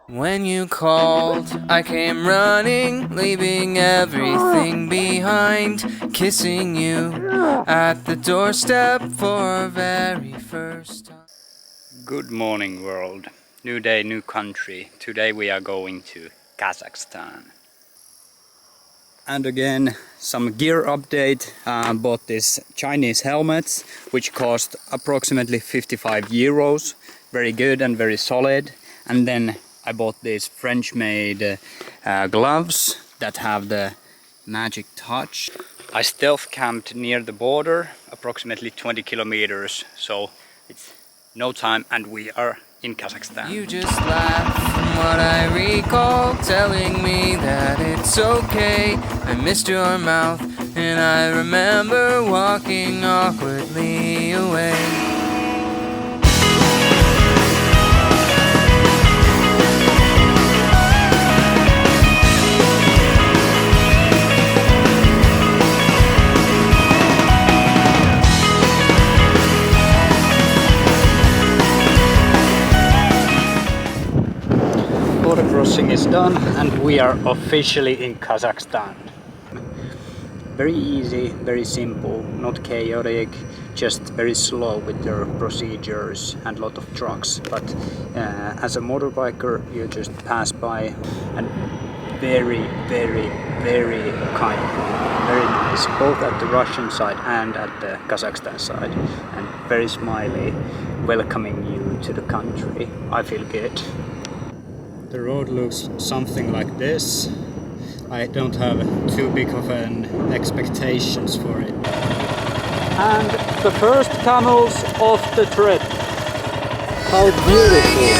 When you called, I came running, leaving everything behind, kissing you at the doorstep for very first time. Good morning, world. New day, new country. Today we are going to Kazakhstan. And again, some gear update. Bought this Chinese helmets, which cost approximately 55 euros. Very good and very solid. And then I bought these French-made gloves that have the magic touch. I stealth camped near the border, approximately 20 kilometers, so it's no time and we are in Kazakhstan. You just laughed from what I recall, telling me that it's okay. I missed your mouth and I remember walking awkwardly away. Border crossing is done and we are officially in Kazakhstan. Very easy, very simple, not chaotic, just very slow with their procedures and a lot of trucks. But as a motorbiker you just pass by and very kind, very nice, both at the Russian side and at the Kazakhstan side, and very smiley, welcoming you to the country. I feel good. The road looks something like this. I don't have too big of an expectations for it. And the first camels of the trip. How beautiful!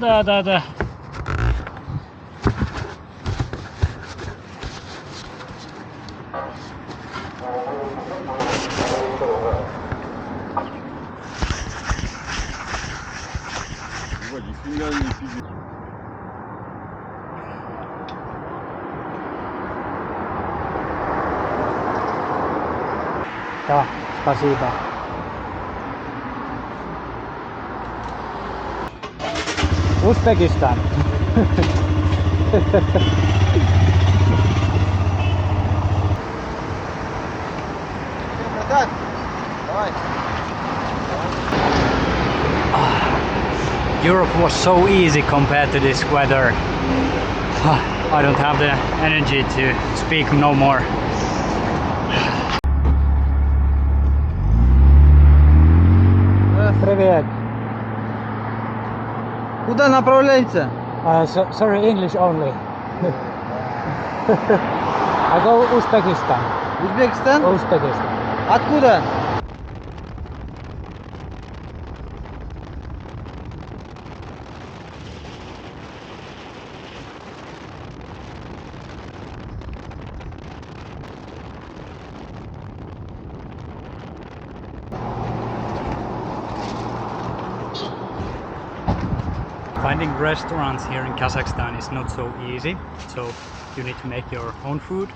Да. Да, спасибо. Uzbekistan. Europe was so easy compared to this weather. I don't have the energy to speak no more. Привет. Куда направляется? Sorry, English only. I go Uzbekistan. Узбекистан? Uzbekistan. Откуда? Finding restaurants here in Kazakhstan is not so easy, so you need to make your own food.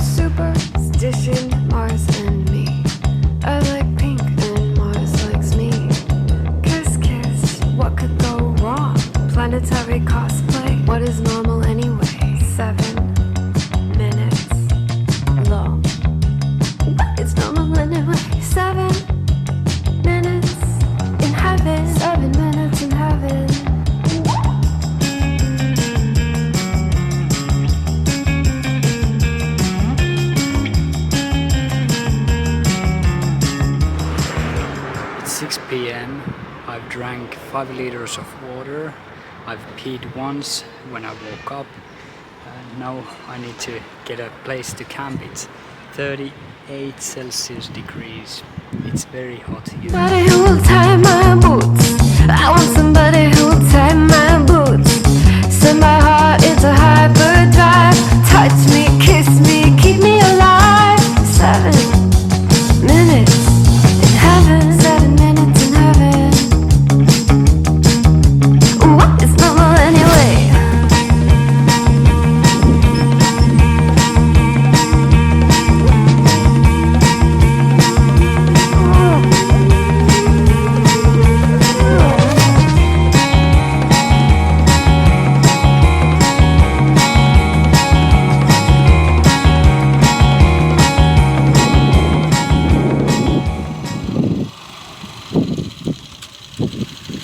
Superstition, Mars and me. I like pink and Mars likes me. Kiss, kiss, what could go wrong? Planetary cosplay, what is normal anyway? 7 minutes long. What is normal anyway? 7 minutes in heaven. 7 minutes in heaven. It's 6 p.m. I've drank 5 liters of water. I've peed once when I woke up. Now I need to get a place to camp. It's 38 Celsius degrees. It's very hot here. Somebody who will tie my boots. I want somebody who will tie my boots. Send my heart into hyperdrive. Touch me, kiss me, keep me alive. 7 minutes in heaven. 7 minutes in heaven. What is normal anyway?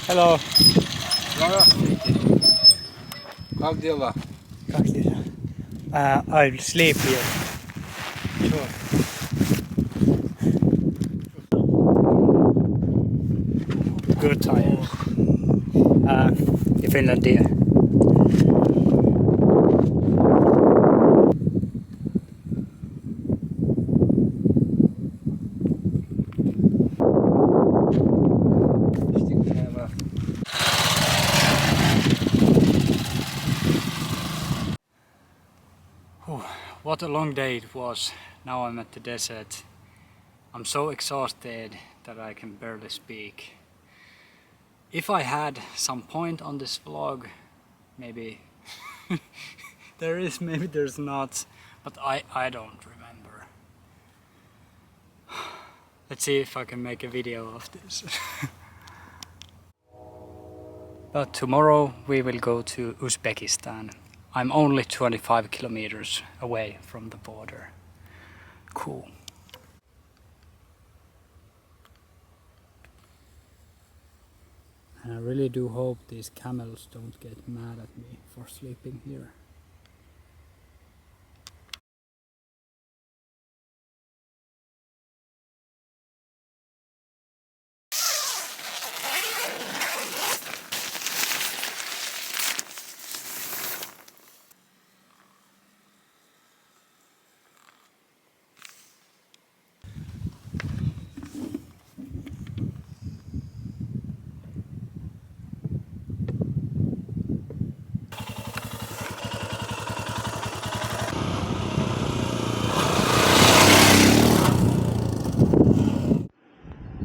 Hello. Как дела? Как дела? I'll sleep here. Sure. Good tires. I Finlandia. What a long day it was. Now I'm at the desert. I'm so exhausted that I can barely speak. If I had some point on this vlog, maybe there is, maybe there's not, but I don't remember. Let's see if I can make a video of this. But tomorrow we will go to Uzbekistan. I'm only 25 kilometers away from the border. Cool. And I really do hope these camels don't get mad at me for sleeping here.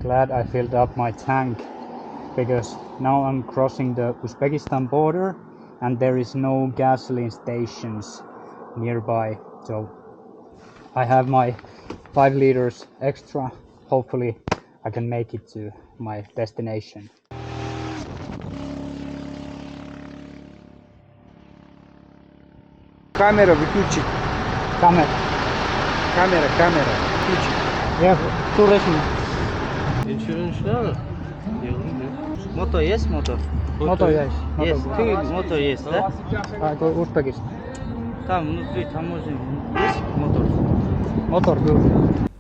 Glad I filled up my tank, because now I'm crossing the Uzbekistan border and there is no gasoline stations nearby, so I have my 5 liters extra. Hopefully I can make it to my destination. Камера выключить. Камера. Камера. Выключить. Я турочный. Insurance надо? Мотор есть мотор? Мотор есть. Есть. Мотор есть, да? А, это Узбекистан. Там внутри таможня есть мотор? Мотор был.